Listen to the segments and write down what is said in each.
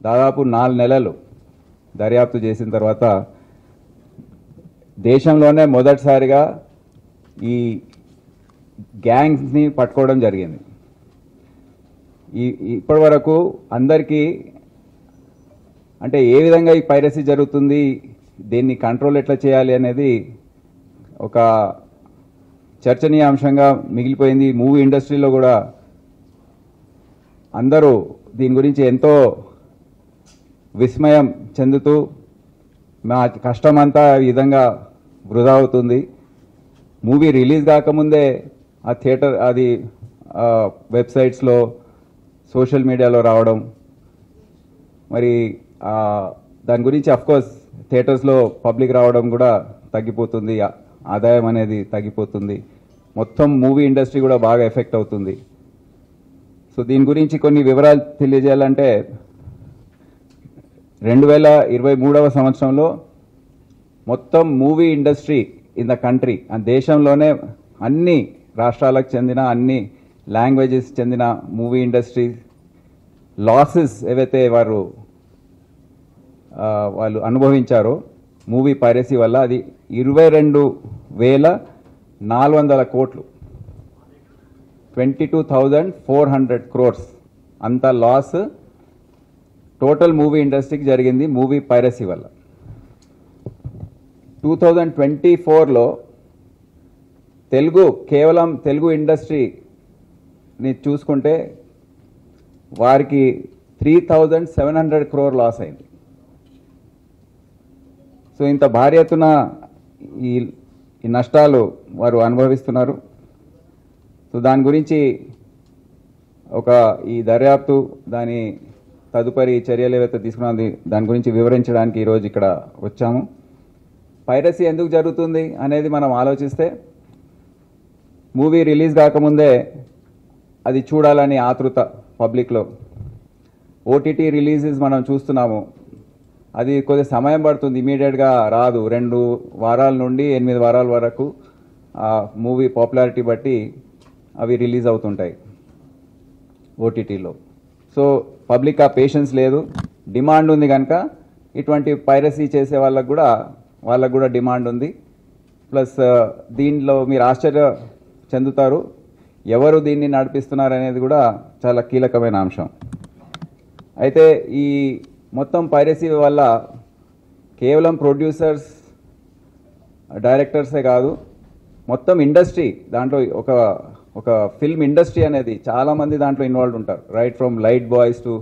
దాదాపు 4 నెలలు దర్యాప్తు చేసిన తర్వాత దేశంలోనే మొదటిసారిగా ఈ గ్యాంగ్స్ని పట్టుకోవడం జరిగింది. ఇప్పటి వరకు అందరికీ అంటే ఏ విధంగా ఈ పైరసీ జరుగుతుంది, దీన్ని కంట్రోల్ ఎట్లా చేయాలి అనేది ఒక చర్చనీయాంశంగా మిగిలిపోయింది. మూవీ ఇండస్ట్రీలో కూడా అందరూ దీని గురించి ఎంతో విస్మయం చెందుతూ మా కష్టమంతా ఈ విధంగా వృధా అవుతుంది. మూవీ రిలీజ్ కాకముందే ఆ థియేటర్ అది వెబ్సైట్స్లో సోషల్ మీడియాలో రావడం, మరి దాని గురించి అఫ్కోర్స్ థియేటర్స్లో పబ్లిక్ రావడం కూడా తగ్గిపోతుంది, ఆదాయం అనేది తగ్గిపోతుంది, మొత్తం మూవీ ఇండస్ట్రీ కూడా బాగా ఎఫెక్ట్ అవుతుంది. సో దీని గురించి కొన్ని వివరాలు తెలియజేయాలంటే 2023వ సంవత్సరంలో మొత్తం movie industry in the country, దేశంలోనే అన్ని రాష్ట్రాలకు చెందిన అన్ని లాంగ్వేజెస్ చెందిన మూవీ ఇండస్ట్రీ లాసెస్ ఏవైతే వాళ్ళు అనుభవించారో మూవీ పైరసీ వల్ల అది 22,400 కోట్లు, 22,400 crores అంత లాస్ టోటల్ మూవీ ఇండస్ట్రీకి జరిగింది మూవీ పైరసీ వల్ల. 2024లో కేవలం తెలుగు ఇండస్ట్రీని చూసుకుంటే వారికి 3,700 crore లాస్ అయింది. సో ఇంత భారీ ఎత్తున ఈ నష్టాలు వారు అనుభవిస్తున్నారు. సో దాని గురించి ఈ దర్యాప్తు దాని తదుపరి చర్యలు ఏవైతే తీసుకున్నది దాని గురించి వివరించడానికి ఈరోజు ఇక్కడ వచ్చాము. పైరసీ ఎందుకు జరుగుతుంది అనేది మనం ఆలోచిస్తే మూవీ రిలీజ్ కాకముందే అది చూడాలని ఆతృత పబ్లిక్లో, ఓటీటీ రిలీజెస్ మనం చూస్తున్నాము, అది కొద్ది సమయం పడుతుంది, ఇమీడియట్గా రాదు. 2 వారాల నుండి 8 వారాల వరకు మూవీ పాపులారిటీ బట్టి అవి రిలీజ్ అవుతుంటాయి ఓటీటీలో. సో పబ్లిక్ ఆ పేషెన్స్ లేదు, డిమాండ్ ఉంది కనుక ఇటువంటి పైరసీ చేసే వాళ్ళకు కూడా డిమాండ్ ఉంది. ప్లస్ దీనిలో మీరు ఆశ్చర్య చెందుతారు, ఎవరు దీన్ని నడిపిస్తున్నారు అనేది కూడా చాలా కీలకమైన అంశం. అయితే ఈ మొత్తం పైరసీ వల్ల కేవలం ప్రొడ్యూసర్స్ డైరెక్టర్సే కాదు, మొత్తం ఇండస్ట్రీ దాంట్లో ఒక ఫిల్మ్ ఇండస్ట్రీ అనేది చాలామంది దాంట్లో ఇన్వాల్వ్ ఉంటారు. Right from light boys to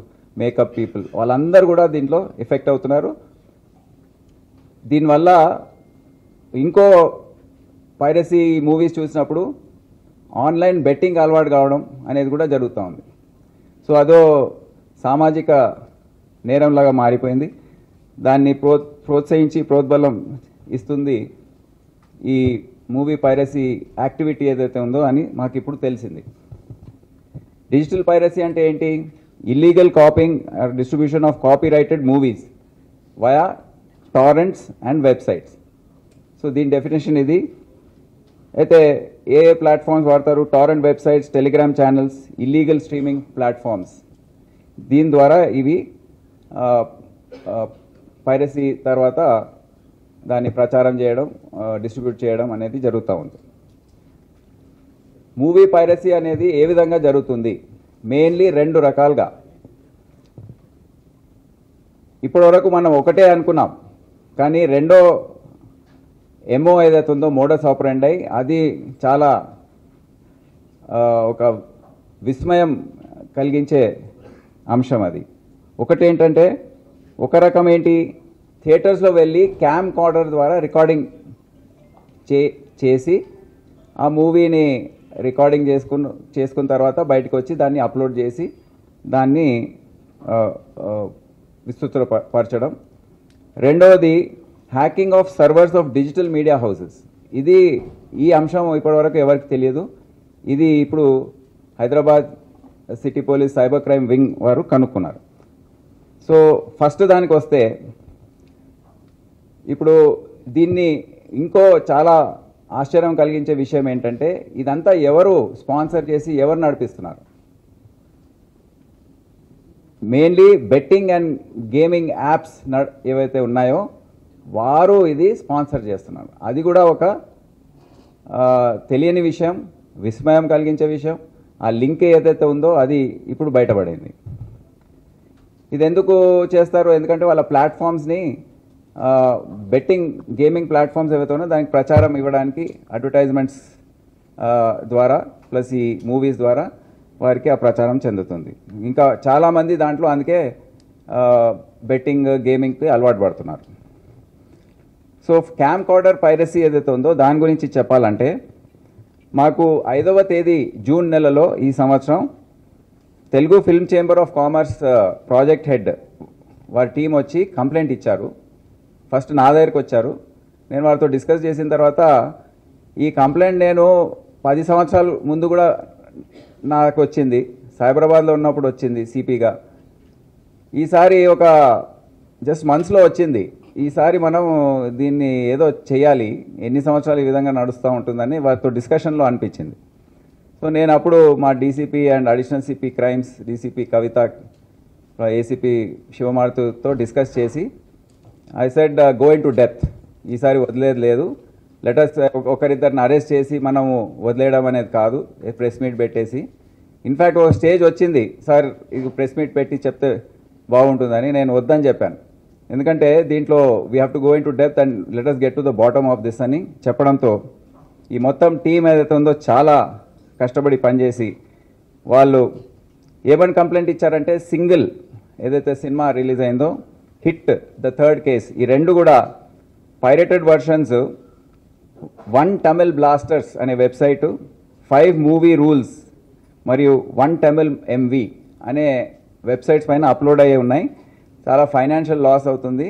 make up people, వాళ్ళందరూ కూడా దీంట్లో ఎఫెక్ట్ అవుతున్నారు. దీనివల్ల ఇంకో పైరసీ మూవీస్ చూసినప్పుడు ఆన్లైన్ బెట్టింగ్ అలవాటు కావడం అనేది కూడా జరుగుతూ ఉంది. సో అదో సామాజిక నేరంలాగా మారిపోయింది. దాన్ని ప్రోత్సహించి ప్రోద్బలం ఇస్తుంది ఈ మూవీ పైరసీ యాక్టివిటీ ఏదైతే ఉందో అని మాకు ఇప్పుడు తెలిసింది. డిజిటల్ పైరసీ అంటే ఏంటి? Illegal copying or distribution of copyrighted movies via torrents and websites. So దీని డెఫినేషన్ ఇది. అయితే ఏ ప్లాట్ఫామ్స్ వాడతారు? Torrent websites, Telegram channels, illegal streaming platforms. దీని ద్వారా ఇవి పైరసీ తర్వాత దాన్ని ప్రచారం చేయడం, డిస్ట్రిబ్యూట్ చేయడం అనేది జరుగుతూ ఉంది. మూవీ పైరసీ అనేది ఏ విధంగా జరుగుతుంది? మెయిన్లీ 2 రకాలుగా. ఇప్పటివరకు మనం ఒకటే అనుకున్నాం, కానీ రెండో ఎంఓ ఏదైతే ఉందో మోడస్ ఆపరెండి, అది చాలా ఒక విస్మయం కలిగించే అంశం. అది ఒకటేంటంటే, ఒక రకం ఏంటి, థియేటర్స్లో వెళ్ళి క్యామ్ కార్డర్ ద్వారా రికార్డింగ్ చేసి ఆ మూవీని రికార్డింగ్ చేసుకున్న తర్వాత బయటకు వచ్చి దాన్ని అప్లోడ్ చేసి దాన్ని విస్తృతపరచడం. రెండవది hacking of servers of digital media houses. ఈ అంశం ఇప్పటివరకు ఎవరికి తెలియదు. ఇది ఇప్పుడు Hyderabad city police cyber crime wing వారు కనుక్కున్నారు. సో ఫస్ట్ దానికి వస్తే, ఇప్పుడు దీన్ని ఇంకో చాలా ఆశ్చర్యం కలిగించే విషయం ఏంటంటే, ఇదంతా ఎవరు స్పాన్సర్ చేసి ఎవరు నడిపిస్తున్నారు? Mainly betting and gaming apps ఏవైతే ఉన్నాయో వారు ఇది స్పాన్సర్ చేస్తున్నారు. అది కూడా ఒక తెలియని విషయం, విస్మయం కలిగించే విషయం. ఆ లింక్ ఏదైతే ఉందో అది ఇప్పుడు బయటపడింది. ఇది ఎందుకు చేస్తారు? ఎందుకంటే వాళ్ళ ప్లాట్ఫామ్స్ని బెట్టింగ్ గేమింగ్ ప్లాట్ఫామ్స్ ఏవైతే ఉన్నాయో దానికి ప్రచారం ఇవ్వడానికి అడ్వర్టైజ్మెంట్స్ ద్వారా ప్లస్ ఈ మూవీస్ ద్వారా వారికి ఆ ప్రచారం చెందుతుంది. ఇంకా చాలామంది దాంట్లో అందుకే బెట్టింగ్ గేమింగ్కి అలవాటు పడుతున్నారు. సో క్యామ్కార్డర్ పైరసీ ఏదైతే ఉందో దాని గురించి చెప్పాలంటే మాకు 5వ తేదీ జూన్ నెలలో ఈ సంవత్సరం Telugu film chamber of commerce project head వారి టీం వచ్చి కంప్లైంట్ ఇచ్చారు. ఫస్ట్ నా దగ్గరికి వచ్చారు. నేను వారితో డిస్కస్ చేసిన తర్వాత ఈ కంప్లైంట్ నేను 10 సంవత్సరాల ముందు కూడా నాకు వచ్చింది, సైబరాబాద్లో ఉన్నప్పుడు వచ్చింది సిపిగా. ఈసారి ఒక జస్ట్ మంత్స్లో వచ్చింది. ఈసారి మనం దీన్ని ఏదో చేయాలి, ఎన్ని సంవత్సరాలు ఈ విధంగా నడుస్తూ ఉంటుందని వారితో డిస్కషన్లో అనిపించింది. సో నేను అప్పుడు మా DCP and additional CP crimes DCP Kavitha, ACP శివమారుతితో డిస్కస్ చేసి I said go in to డెత్, ఈసారి వదిలేదు లేదు, లెటర్స్ ఒకరిద్దరిని అరెస్ట్ చేసి మనము వదిలేయడం అనేది కాదు, ప్రెస్ మీట్ పెట్టేసి. ఇన్ఫ్యాక్ట్ ఒక స్టేజ్ వచ్చింది, సార్ ఇది ప్రెస్ మీట్ పెట్టి చెప్తే బాగుంటుందని. నేను వద్దని చెప్పాను. ఎందుకంటే దీంట్లో we have to go in to depth and let us get to the bottom of this అని చెప్పడంతో ఈ మొత్తం టీం ఏదైతే ఉందో చాలా కష్టపడి పనిచేసి వాళ్ళు ఏమని కంప్లైంట్ ఇచ్చారంటే సింగిల్ ఏదైతే సినిమా రిలీజ్ అయిందో హిట్, ద థర్డ్ కేస్, ఈ రెండు కూడా పైరేటెడ్ వర్షన్స్ 1 Tamil బ్లాస్టర్స్ అనే వెబ్సైటు, 5 మూవీ రూల్స్ మరియు 1 Tamil MV అనే వెబ్సైట్స్ పైన అప్లోడ్ అయ్యి ఉన్నాయి. చాలా ఫైనాన్షియల్ లాస్ అవుతుంది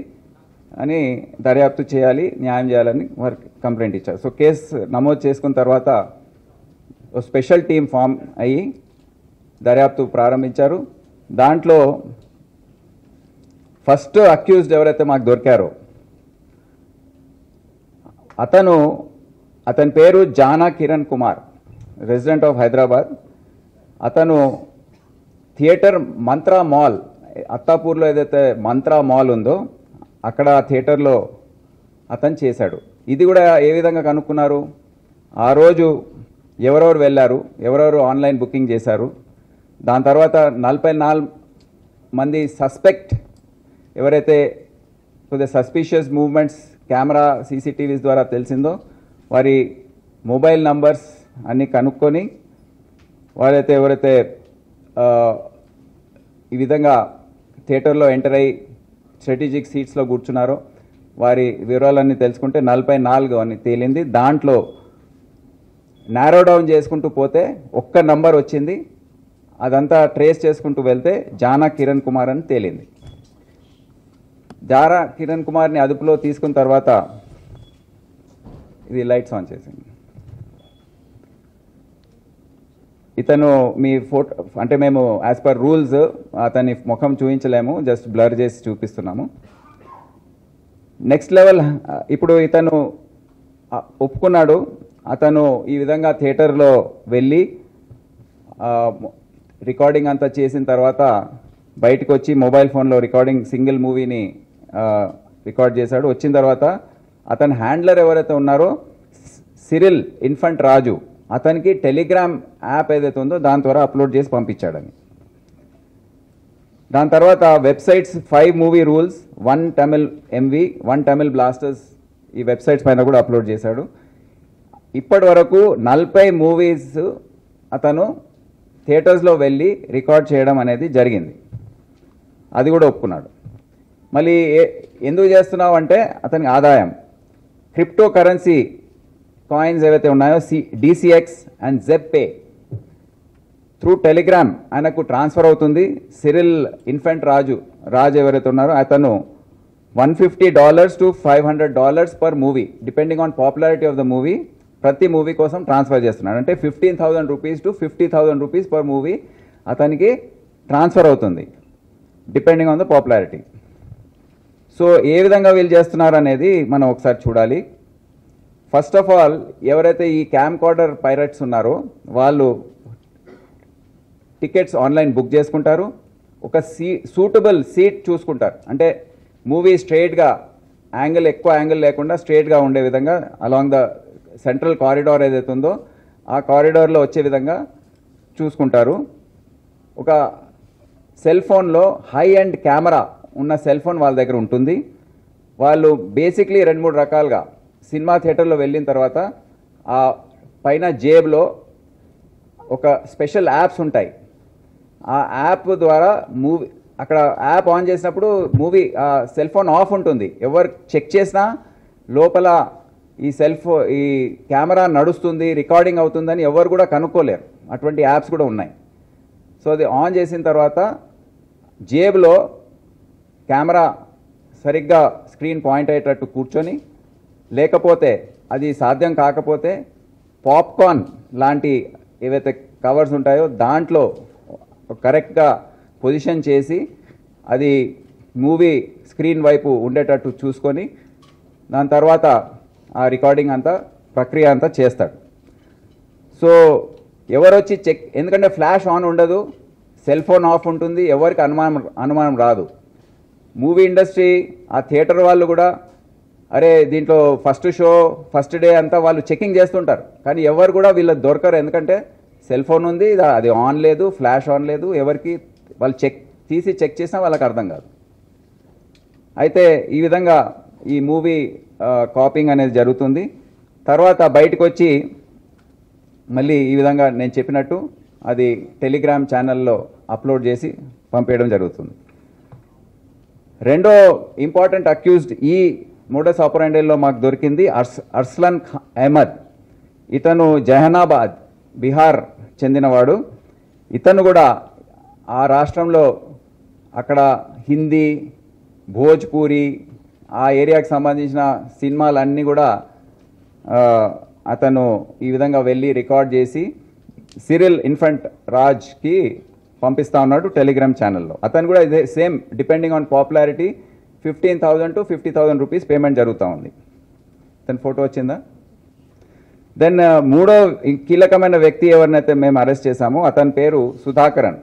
అని దర్యాప్తు చేయాలి, న్యాయం చేయాలని వారు కంప్లైంట్ ఇచ్చారు. సో కేసు నమోదు చేసుకున్న తర్వాత స్పెషల్ టీం ఫామ్ అయ్యి దర్యాప్తు ప్రారంభించారు. దాంట్లో ఫస్ట్ అక్యూజ్డ్ ఎవరైతే మాకు దొరికారో అతని పేరు జానా కిరణ్ కుమార్, రెసిడెంట్ ఆఫ్ హైదరాబాద్. అతను థియేటర్ మంత్రా మాల్, అత్తాపూర్లో ఏదైతే మంత్రా మాల్ ఉందో అక్కడ థియేటర్లో అతను చేశాడు. ఇది కూడా ఏ విధంగా కనుక్కున్నారు? ఆ రోజు ఎవరెవరు వెళ్ళారు, ఎవరెవరు ఆన్లైన్ బుకింగ్ చేశారు, దాని తర్వాత 44 మంది సస్పెక్ట్ ఎవరైతే కొద్దిగా సస్పిషియస్ మూవ్మెంట్స్ కెమెరా సీసీటీవీస్ ద్వారా తెలిసిందో వారి మొబైల్ నంబర్స్ అన్నీ కనుక్కొని వారైతే ఎవరైతే ఈ విధంగా థియేటర్లో ఎంటర్ అయ్యి స్ట్రాటజిక్ సీట్స్లో కూర్చున్నారో వారి వివరాలన్నీ తెలుసుకుంటే 44 అని తేలింది. దాంట్లో నారో డౌన్ చేసుకుంటూ పోతే ఒక్క నంబర్ వచ్చింది. అదంతా ట్రేస్ చేసుకుంటూ వెళ్తే జానా కిరణ్ కుమార్ అని తేలింది. జానా కిరణ్ కుమార్ని అదుపులో తీసుకున్న తర్వాత ఇది లైట్స్ ఆన్ చేసింది. ఇతను మీ ఫోటో అంటే మేము యాజ్ పర్ రూల్స్ అతని ముఖం చూపించలేము, జస్ట్ బ్లర్ చేసి చూపిస్తున్నాము. నెక్స్ట్ లెవెల్ ఇప్పుడు ఇతను ఒప్పుకున్నాడు. అతను ఈ విధంగా థియేటర్లో వెళ్ళి రికార్డింగ్ అంతా చేసిన తర్వాత బయటకు వచ్చి మొబైల్ ఫోన్లో రికార్డింగ్ సింగిల్ మూవీని రికార్డ్ చేశాడు. వచ్చిన తర్వాత అతని హ్యాండ్లర్ ఎవరైతే ఉన్నారో సిరిల్ ఇన్ఫంట్ రాజు, అతనికి టెలిగ్రామ్ యాప్ ఏదైతే ఉందో దాని ద్వారా అప్లోడ్ చేసి పంపించాడని. దాని తర్వాత websites 5 movie rules, 1 Tamil MV, 1 Tamil blasters ఈ వెబ్సైట్స్ పైన కూడా అప్లోడ్ చేశాడు. ఇప్పటి వరకు 40 మూవీస్ అతను థియేటర్స్లో వెళ్ళి రికార్డ్ చేయడం అనేది జరిగింది. అది కూడా ఒప్పుకున్నాడు. మళ్ళీ ఎందుకు చేస్తున్నావు అంటే అతనికి ఆదాయం, క్రిప్టో కరెన్సీ కాయిన్స్ ఏవైతే ఉన్నాయో DCX and ZPay through Telegram ఆయనకు ట్రాన్స్ఫర్ అవుతుంది. సిరిల్ ఇన్ఫెంట్ రాజు ఎవరైతే ఉన్నారో అతను $150 to $500 per movie depending on popularity of the movie ప్రతి మూవీ కోసం ట్రాన్స్ఫర్ చేస్తున్నాడు. అంటే 15,000 rupees to 50,000 rupees per movie అతనికి ట్రాన్స్ఫర్ అవుతుంది depending on the popularity. So ఏ విధంగా వీళ్ళు చేస్తున్నారు అనేది మనం ఒకసారి చూడాలి. ఫస్ట్ ఆఫ్ ఆల్ ఎవరైతే ఈ క్యామ్కార్డర్ పైరట్స్ ఉన్నారో వాళ్ళు టికెట్స్ ఆన్లైన్ బుక్ చేసుకుంటారు. ఒక సూటబుల్ సీట్ చూసుకుంటారు. అంటే మూవీ స్ట్రైట్గా ఎక్కువ యాంగిల్ లేకుండా స్ట్రైట్గా ఉండే విధంగా అలాంగ్ ద సెంట్రల్ కారిడార్ ఏదైతే ఉందో ఆ కారిడార్లో వచ్చే విధంగా చూసుకుంటారు. ఒక సెల్ ఫోన్లో హై ఎండ్ కెమెరా ఉన్న సెల్ ఫోన్ వాళ్ళ దగ్గర ఉంటుంది. వాళ్ళు బేసిక్లీ 2-3 రకాలుగా సినిమా థియేటర్లో వెళ్ళిన తర్వాత ఆ పైన జేబులో ఒక స్పెషల్ యాప్స్ ఉంటాయి. ఆ యాప్ ద్వారా మూవీ అక్కడ యాప్ ఆన్ చేసినప్పుడు మూవీ సెల్ ఫోన్ ఆఫ్ ఉంటుంది. ఎవరు చెక్ చేసినా లోపల ఈ కెమెరా నడుస్తుంది, రికార్డింగ్ అవుతుందని ఎవరు కూడా కనుక్కోలేరు. అటువంటి యాప్స్ కూడా ఉన్నాయి. సో అది ఆన్ చేసిన తర్వాత జేబులో కెమెరా సరిగ్గా స్క్రీన్ పాయింట్ అయ్యేటట్టు కూర్చొని, లేకపోతే అది సాధ్యం కాకపోతే పాప్కార్న్ లాంటి ఏవైతే కవర్స్ ఉంటాయో దాంట్లో కరెక్ట్గా పొజిషన్ చేసి అది మూవీ స్క్రీన్ వైపు ఉండేటట్టు చూసుకొని దాని తర్వాత ఆ రికార్డింగ్ అంతా ప్రక్రియ అంతా చేస్తాడు. సో ఎవరు వచ్చి చెక్, ఎందుకంటే ఫ్లాష్ ఆన్ ఉండదు, సెల్ ఫోన్ ఆఫ్ ఉంటుంది, ఎవరికి అనుమానం రాదు. మూవీ ఇండస్ట్రీ ఆ థియేటర్ వాళ్ళు కూడా అరే దీంట్లో ఫస్ట్ షో ఫస్ట్ డే అంతా వాళ్ళు చెకింగ్ చేస్తుంటారు. కానీ ఎవరు కూడా వీళ్ళకి దొరకరు. ఎందుకంటే సెల్ ఫోన్ ఉంది, అది ఆన్ లేదు, ఫ్లాష్ ఆన్ లేదు, ఎవరికి వాళ్ళు చెక్ చేసినా వాళ్ళకి అర్థం కాదు. అయితే ఈ విధంగా ఈ మూవీ కాపింగ్ అనేది జరుగుతుంది. తర్వాత బయటకు వచ్చి మళ్ళీ ఈ విధంగా నేను చెప్పినట్టు అది టెలిగ్రామ్ ఛానల్లో అప్లోడ్ చేసి పంపేయడం జరుగుతుంది. రెండో ఇంపార్టెంట్ అక్యూజ్డ్ ఈ మోడస్ ఆపరాండిలో మాకు దొరికింది అర్స్లాన్ అహ్మద్. ఇతను జహనాబాద్ బీహార్ చెందినవాడు. ఇతను కూడా ఆ రాష్ట్రంలో అక్కడ హిందీ, భోజ్పూరి ఆ ఏరియాకి సంబంధించిన సినిమాలన్నీ కూడా అతను ఈ విధంగా వెళ్ళి రికార్డ్ చేసి సిరిల్ ఇన్ఫెంట్ రాజ్కి పంపిస్తా ఉన్నాడు టెలిగ్రామ్ ఛానల్లో. అతను కూడా ఇదే same depending on popularity 15,000 to 50,000 rupees payment జరుగుతూ ఉంది. అతని ఫోటో వచ్చిందా? దెన్ మూడో కీలకమైన వ్యక్తి ఎవరినైతే మేము అరెస్ట్ చేశామో అతని పేరు సుధాకరన్.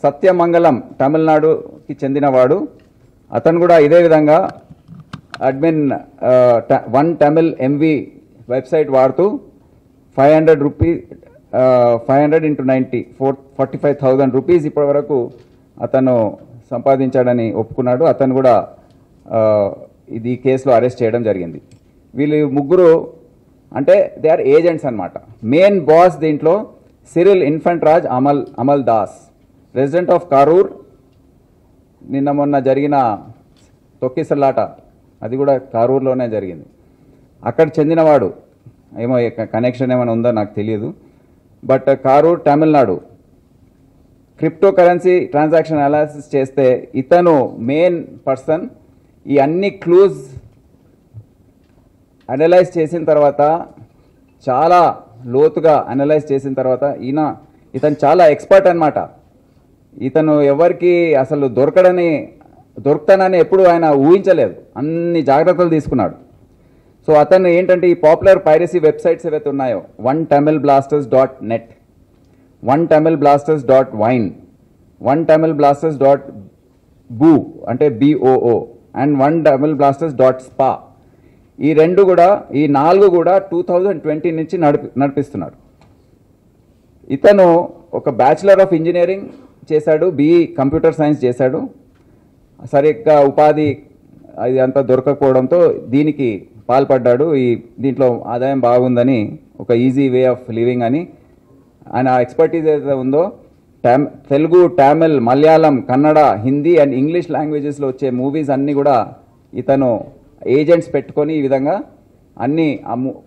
సత్యమంగళం తమిళనాడుకి చెందినవాడు. అతను కూడా ఇదే విధంగా admin one Tamil MV website వాడుతూ 500 రూపీస్ 500 into 90 45,000 రూపీస్ ఇప్పటి వరకు అతను సంపాదించాడని ఒప్పుకున్నాడు. అతను కూడా ఇది కేసులో అరెస్ట్ చేయడం జరిగింది. వీళ్ళు ముగ్గురు అంటే దే ఆర్ ఏజెంట్స్ అన్నమాట. మెయిన్ బాస్ దీంట్లో సిరిల్ ఇన్ఫెంట్ రాజ్ అమల్ దాస్, రెసిడెంట్ ఆఫ్ కారూర్. నిన్న మొన్న జరిగిన తొక్కిసలాట అది కూడా కారూర్లోనే జరిగింది. అక్కడ చెందినవాడు. ఏమో కనెక్షన్ ఏమైనా ఉందో నాకు తెలియదు. But Karur Tamil Nadu. Crypto currency transaction analysis చేస్తే ఇతను మెయిన్ పర్సన్. ఈ అన్ని క్లూజ్ అనలైజ్ చేసిన తర్వాత, చాలా లోతుగా అనలైజ్ చేసిన తర్వాత ఇతను చాలా ఎక్స్పర్ట్ అన్నమాట. ఇతను ఎవరికి అసలు దొరుకుతానని ఎప్పుడు ఆయన ఊహించలేదు. అన్ని జాగ్రత్తలు తీసుకున్నాడు. సో అతను ఏంటంటే ఈ పాపులర్ పైరసీ వెబ్సైట్స్ ఏవైతే ఉన్నాయో onetamilblasters.net, onetamilblasters.wine, onetamilblasters.boo అంటే BOO అండ్ onetamilblasters.spa. ఈ రెండు కూడా, ఈ 4 కూడా 2020 నుంచి నడిపిస్తున్నాడు. ఇతను ఒక బ్యాచిలర్ ఆఫ్ ఇంజనీరింగ్ చేశాడు, BE కంప్యూటర్ సైన్స్ చేశాడు. సరిగ్గా ఉపాధి అది అంతా దొరకకపోవడంతో దీనికి పాల్పడ్డాడు. దీంట్లో ఆదాయం బాగుందని, ఒక ఈజీ వే ఆఫ్ లివింగ్ అని ఆయన ఎక్స్పర్టీజ్ ఏదైతే ఉందో తెలుగు, తమిళ్, మలయాళం, కన్నడ, హిందీ అండ్ ఇంగ్లీష్ లాంగ్వేజెస్లో వచ్చే మూవీస్ అన్నీ కూడా ఇతను ఏజెంట్స్ పెట్టుకొని ఈ విధంగా అన్ని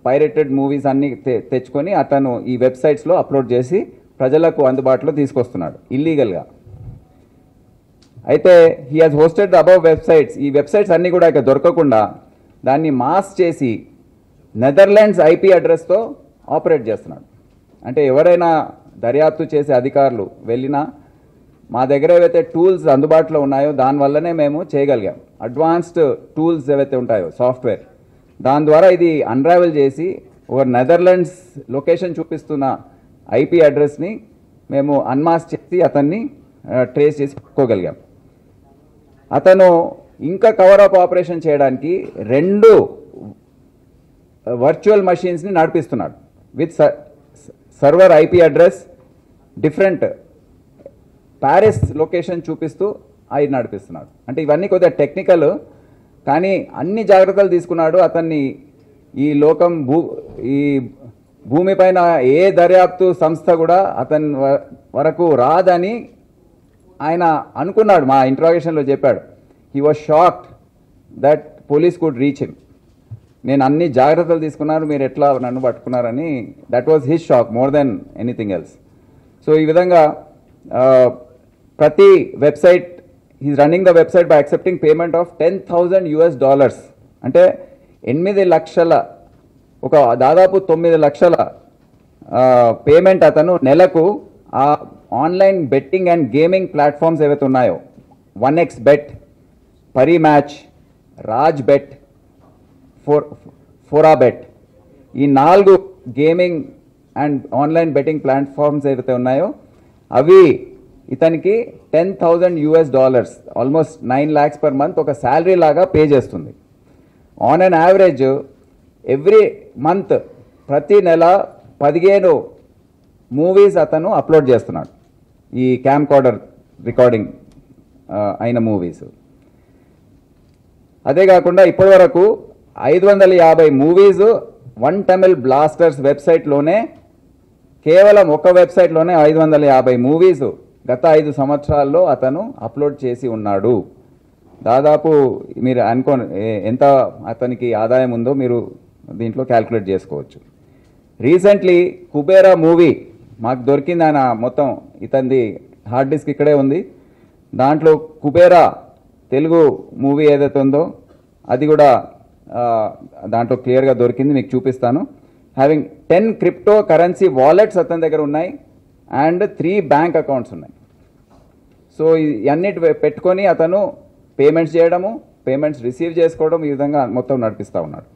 పైరేటెడ్ మూవీస్ అన్నీ తెచ్చుకొని అతను ఈ వెబ్సైట్స్లో అప్లోడ్ చేసి ప్రజలకు అందుబాటులో తీసుకొస్తున్నాడు ఇల్లీగల్గా. అయితే he has hosted the above websites. ఈ వెబ్సైట్స్ అన్నీ కూడా ఇక దొరకకుండా దాన్ని మాస్ చేసి నెదర్లాండ్స్ IP అడ్రస్తో ఆపరేట్ చేస్తున్నాడు. అంటే ఎవరైనా దర్యాప్తు చేసే అధికారులు వెళ్ళినా మా దగ్గర ఏవైతే టూల్స్ అందుబాటులో ఉన్నాయో దానివల్లనే మేము చేయగలిగాం. అడ్వాన్స్డ్ టూల్స్ ఏవైతే ఉంటాయో సాఫ్ట్వేర్, దాని ద్వారా ఇది అన్రావెల్ చేసి ఒక నెదర్లాండ్స్ లొకేషన్ చూపిస్తున్న IP అడ్రస్ని మేము అన్మాస్క్ చేసి అతన్ని ట్రేస్ చేసి పట్టుకోగలిగాం. అతను ఇంకా కవర్ అప్ ఆపరేషన్ చేయడానికి 2 వర్చువల్ మషీన్స్ని నడిపిస్తున్నాడు with server IP address, different Paris location చూపిస్తూ ఆయన నడిపిస్తున్నాడు. అంటే ఇవన్నీ కొద్దిగా టెక్నికల్, కానీ అన్ని జాగ్రత్తలు తీసుకున్నాడు. అతన్ని ఈ లోకం ఈ భూమిపైన ఏ దర్యాప్తు సంస్థ కూడా అతని వరకు రాదని ఆయన అనుకున్నాడు. మా ఇంట్రాగేషన్లో చెప్పాడు. He was shocked that police could reach him. నేను అన్ని జాగ్రత్తలు తీసుకున్నాను, మీరు ఎట్లా నన్ను పట్టుకున్నారని. That was his shock more than anything else. So ఈ విధంగా ప్రతి website, he's running the website by accepting payment of $10,000. అంటే 8 లక్షల, ఒక దాదాపు 9 లక్షల పేమెంట్ అతను నెలకు ఆ online betting and gaming platforms ఏవైతే ఉన్నాయో, 1xBet, Parimatch, Raj bet, Forabet, ఈ 4 gaming and online betting platforms ఏవైతే ఉన్నాయో అవి ఇతనికి $10,000, ఆల్మోస్ట్ 9 lakhs per month ఒక శాలరీ లాగా పే చేస్తుంది. On an average every month, ప్రతి నెల 15 మూవీస్ అతను అప్లోడ్ చేస్తున్నాడు, ఈ క్యామ్ కార్డర్ రికార్డింగ్ అయిన మూవీస్. అదే కాకుండా ఇప్పటి వరకు 550 మూవీస్ OneTamil Blasters వెబ్సైట్లోనే, కేవలం ఒక వెబ్సైట్లోనే 550 మూవీస్ గత 5 సంవత్సరాల్లో అతను అప్లోడ్ చేసి ఉన్నాడు. దాదాపు మీరు ఎంత అతనికి ఆదాయం ఉందో మీరు దీంట్లో క్యాల్కులేట్ చేసుకోవచ్చు. రీసెంట్లీ కుబేరా మూవీ మాకు దొరికింది. ఆయన మొత్తం ఇతనిది హార్డ్ డిస్క్ ఇక్కడే ఉంది. దాంట్లో కుబేరా తెలుగు మూవీ ఏదైతే ఉందో అది కూడా దాంట్లో క్లియర్గా దొరికింది, మీకు చూపిస్తాను. హ్యావింగ్ 10 క్రిప్టో కరెన్సీ వాలెట్స్ అతని దగ్గర ఉన్నాయి అండ్ 3 బ్యాంక్ అకౌంట్స్ ఉన్నాయి. సో ఇవన్నిటి పెట్టుకొని అతను పేమెంట్స్ చేయడము, పేమెంట్స్ రిసీవ్ చేసుకోవడం, ఈ విధంగా మొత్తం నడిపిస్తూ ఉన్నాడు.